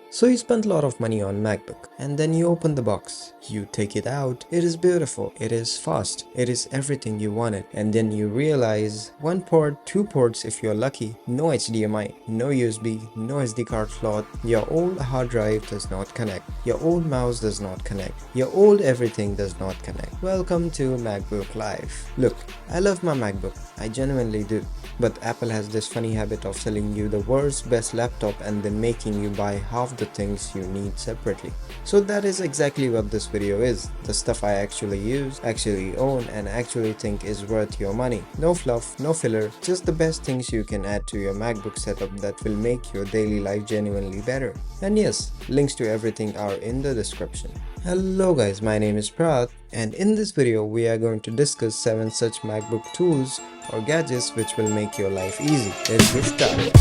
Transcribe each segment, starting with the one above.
So you spent a lot of money on MacBook and then you open the box. You take it out, it is beautiful, it is fast, it is everything you wanted, and then you realize one port, two ports if you're lucky, no HDMI, no USB, no SD card slot, your old hard drive does not connect, your old mouse does not connect, your old everything does not connect. Welcome to MacBook Life. Look, I love my MacBook, I genuinely do. But Apple has this funny habit of selling you the world's best laptop and then making you buy half the things you need separately. So that is exactly what this video is. The stuff I actually use, actually own, and actually think is worth your money. No fluff, no filler, just the best things you can add to your MacBook setup that will make your daily life genuinely better. And yes, links to everything are in the description. Hello guys, my name is Prat, and in this video we are going to discuss 7 such MacBook tools or gadgets which will make your life easy. Let's get started.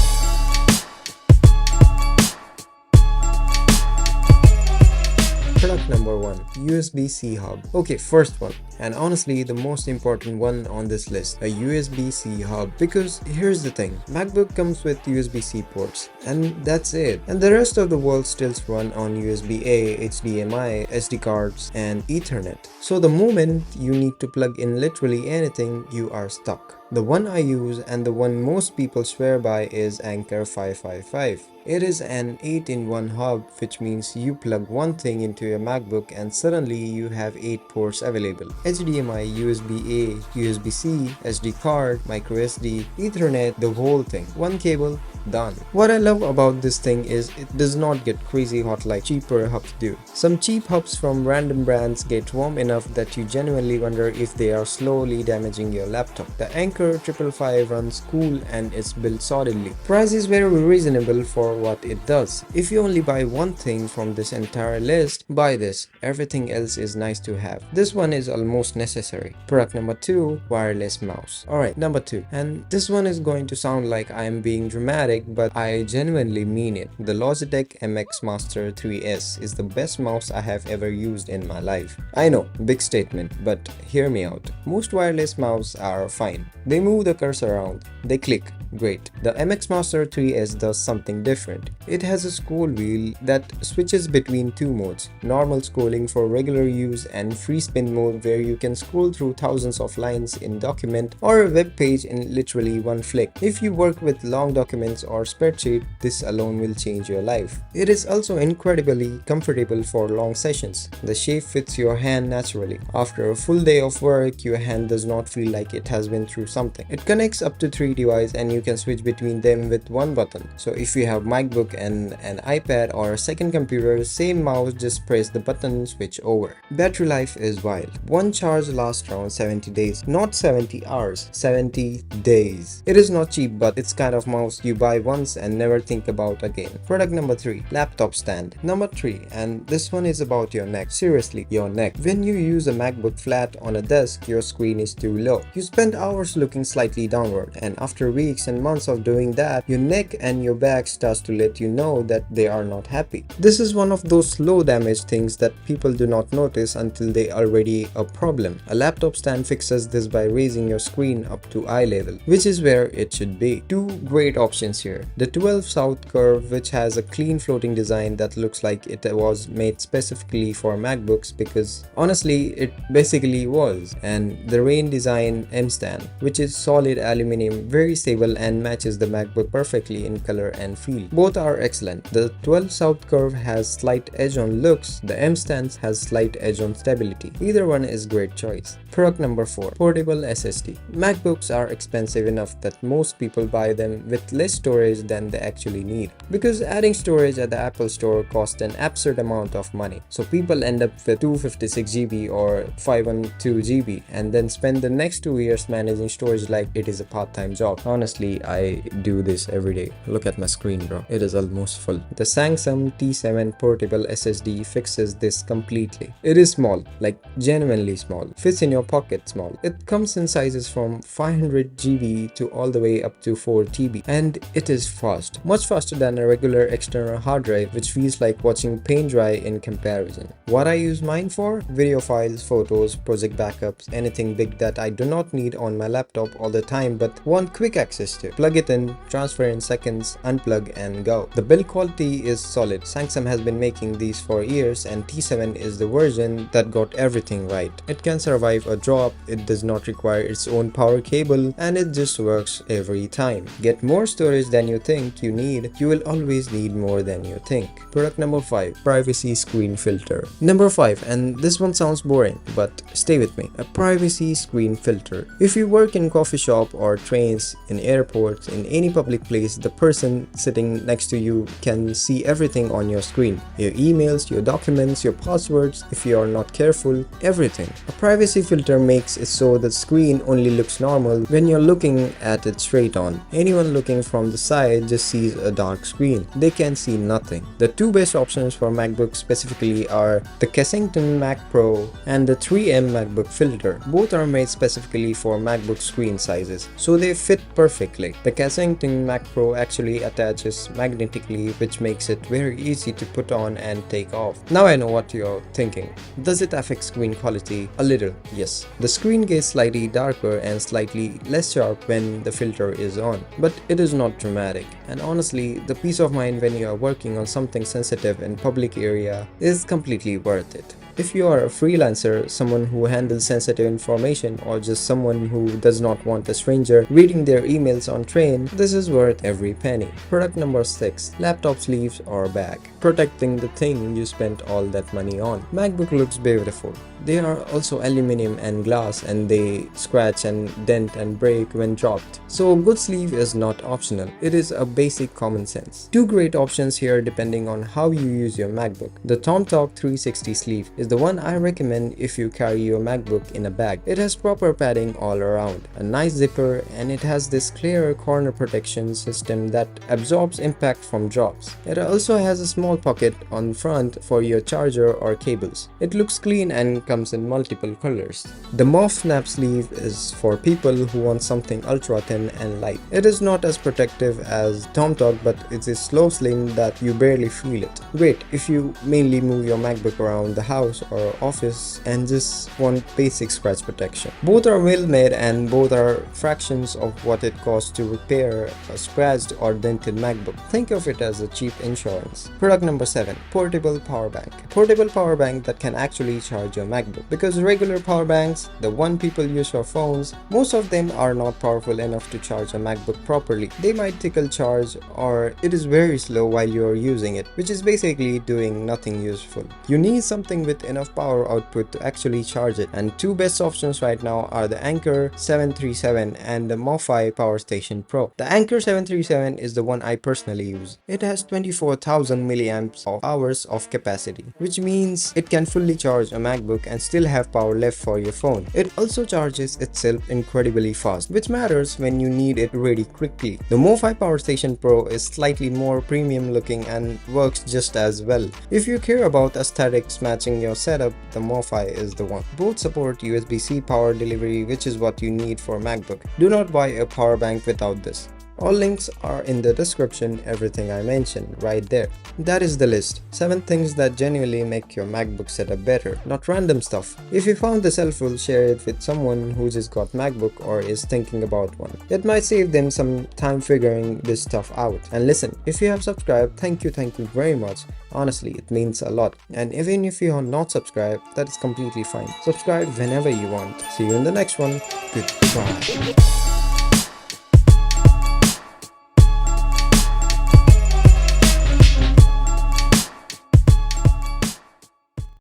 Product number 1, USB-C hub. Okay, first one, and honestly the most important one on this list, a USB-C hub, because here's the thing, MacBook comes with USB-C ports and that's it, and the rest of the world still run on USB-A, HDMI, SD cards and Ethernet. So the moment you need to plug in literally anything, you are stuck. The one I use and the one most people swear by is Anker 555. It is an 8-in-1 hub, which means you plug one thing into your MacBook and suddenly you have 8 ports available. HDMI, USB-A, USB-C, SD card, microSD, Ethernet, the whole thing. One cable, done. What I love about this thing is it does not get crazy hot like cheaper hubs do. Some cheap hubs from random brands get warm enough that you genuinely wonder if they are slowly damaging your laptop. The Anker 555 runs cool and is built solidly. Price is very reasonable for what it does. If you only buy one thing from this entire list, buy this. Everything else is nice to have. This one is almost necessary. Product number 2, wireless mouse. Alright, number 2. And this one is going to sound like I am being dramatic, but I genuinely mean it. The Logitech MX Master 3S is the best mouse I have ever used in my life. I know, big statement, but hear me out. Most wireless mouse are fine. They move the cursor around, they click, great. The MX Master 3S does something different. It has a scroll wheel that switches between two modes, normal scrolling for regular use and free spin mode where you can scroll through thousands of lines in document or a web page in literally one flick. If you work with long documents or spreadsheet, this alone will change your life. It is also incredibly comfortable for long sessions. The shape fits your hand naturally. After a full day of work, your hand does not feel like it has been through something. It connects up to 3 devices and you can switch between them with one button. So if you have MacBook and an iPad or a second computer, same mouse, just press the button and switch over. Battery life is wild. One charge lasts around 70 days, not 70 hours, 70 days. It is not cheap, but it's kind of mouse you buy once and never think about again. Product number 3, laptop stand. Number 3, and this one is about your neck. Seriously, your neck. When you use a MacBook flat on a desk, your screen is too low. You spend hours looking slightly downward, and after weeks and months of doing that, your neck and your back starts to let you know that they are not happy. This is one of those slow damage things that people do not notice until they are already a problem. A laptop stand fixes this by raising your screen up to eye level, which is where it should be. Two great options here. The 12 South curve, which has a clean floating design that looks like it was made specifically for MacBooks, because honestly it basically was, and the Rain design M stand, which is solid aluminum, very stable and matches the MacBook perfectly in color and feel. Both are excellent. The 12 South curve has slight edge on looks, the M stand has slight edge on stability. Either one is great choice. Product number 4, portable SSD. MacBooks are expensive enough that most people buy them with less storage than they actually need, because adding storage at the Apple Store costs an absurd amount of money. So people end up with 256 GB or 512 GB and then spend the next 2 years managing storage like it is a part-time job. Honestly, I do this every day. Look at my screen, bro. It is almost full. The Samsung T7 Portable SSD fixes this completely. It is small, like genuinely small. Fits in your pocket small. It comes in sizes from 500 GB to all the way up to 4 TB, and it is fast. Much faster than a regular external hard drive, which feels like watching paint dry in comparison. What I use mine for? Video files, photos, project backups, anything big that I do not need on my laptop all the time but want quick access too. Plug it in, transfer in seconds, unplug and go. The build quality is solid. Samsung has been making these for years and T7 is the version that got everything right. It can survive a drop, it does not require its own power cable, and it just works every time. Get more storage than you think you need, you will always need more than you think. Product number 5. Privacy screen filter. Number 5, and this one sounds boring, but stay with me. A privacy screen filter. If you work in coffee shop or trains, in airports, in any public place, the person sitting next to you can see everything on your screen. Your emails, your documents, your passwords, if you are not careful, everything. A privacy filter makes it so the screen only looks normal when you're looking at it straight on. Anyone looking from the side just sees a dark screen. They can see nothing. The two best options for MacBook specifically are the Kensington Mac Pro and the 3M MacBook filter. Both are made specifically for MacBook screen sizes, so they fit perfectly. The Kensington Mac Pro actually attaches magnetically, which makes it very easy to put on and take off. Now I know what you're thinking. Does it affect screen quality? A little, yes. The screen gets slightly darker and slightly less sharp when the filter is on, but it is not dramatic. And honestly, the peace of mind when you are working on something sensitive in public area is completely worth it. If you are a freelancer, someone who handles sensitive information, or just someone who does not want a stranger reading their emails on train, this is worth every penny. Product number 6. Laptop sleeves or bag. Protecting the thing you spent all that money on. MacBook looks beautiful. They are also aluminum and glass and they scratch and dent and break when dropped. So a good sleeve is not optional. It is a basic common sense. Two great options here depending on how you use your MacBook. The Tomahawk 360 sleeve is the one I recommend if you carry your MacBook in a bag. It has proper padding all around, a nice zipper, and it has this clear corner protection system that absorbs impact from drops. It also has a small pocket on front for your charger or cables. It looks clean and comes in multiple colors. The Moff Snap sleeve is for people who want something ultra thin and light. It is not as protective as Tomahawk, but it is so slim that you barely feel it. Great if you mainly move your MacBook around the house or office and just want basic scratch protection. Both are well made and both are fractions of what it costs to repair a scratched or dented MacBook. Think of it as a cheap insurance. Product number 7. Portable power bank. Portable power bank that can actually charge your MacBook. Because regular power banks, the one people use for phones, most of them are not powerful enough to charge a MacBook properly. They might tickle charge or it is very slow while you are using it, which is basically doing nothing useful. You need something with enough power output to actually charge it, and two best options right now are the Anker 737 and the MoFi Power Station Pro. The Anker 737 is the one I personally use. It has 24,000 milliamps of hours of capacity, which means it can fully charge a MacBook and still have power left for your phone. It also charges itself incredibly fast, which matters when you need it really quickly. The MoFi Power Station Pro is slightly more premium looking and works just as well. If you care about aesthetics matching your setup, the MoFi is the one. Both support USB-C power delivery, which is what you need for MacBook. Do not buy a power bank without this. All links are in the description, everything I mentioned right there. That is the list. 7 things that genuinely make your MacBook setup better, not random stuff. If you found this helpful, share it with someone who just got MacBook or is thinking about one. It might save them some time figuring this stuff out. And listen, if you have subscribed, thank you very much. Honestly, it means a lot. And even if you are not subscribed, that is completely fine. Subscribe whenever you want. See you in the next one. Goodbye.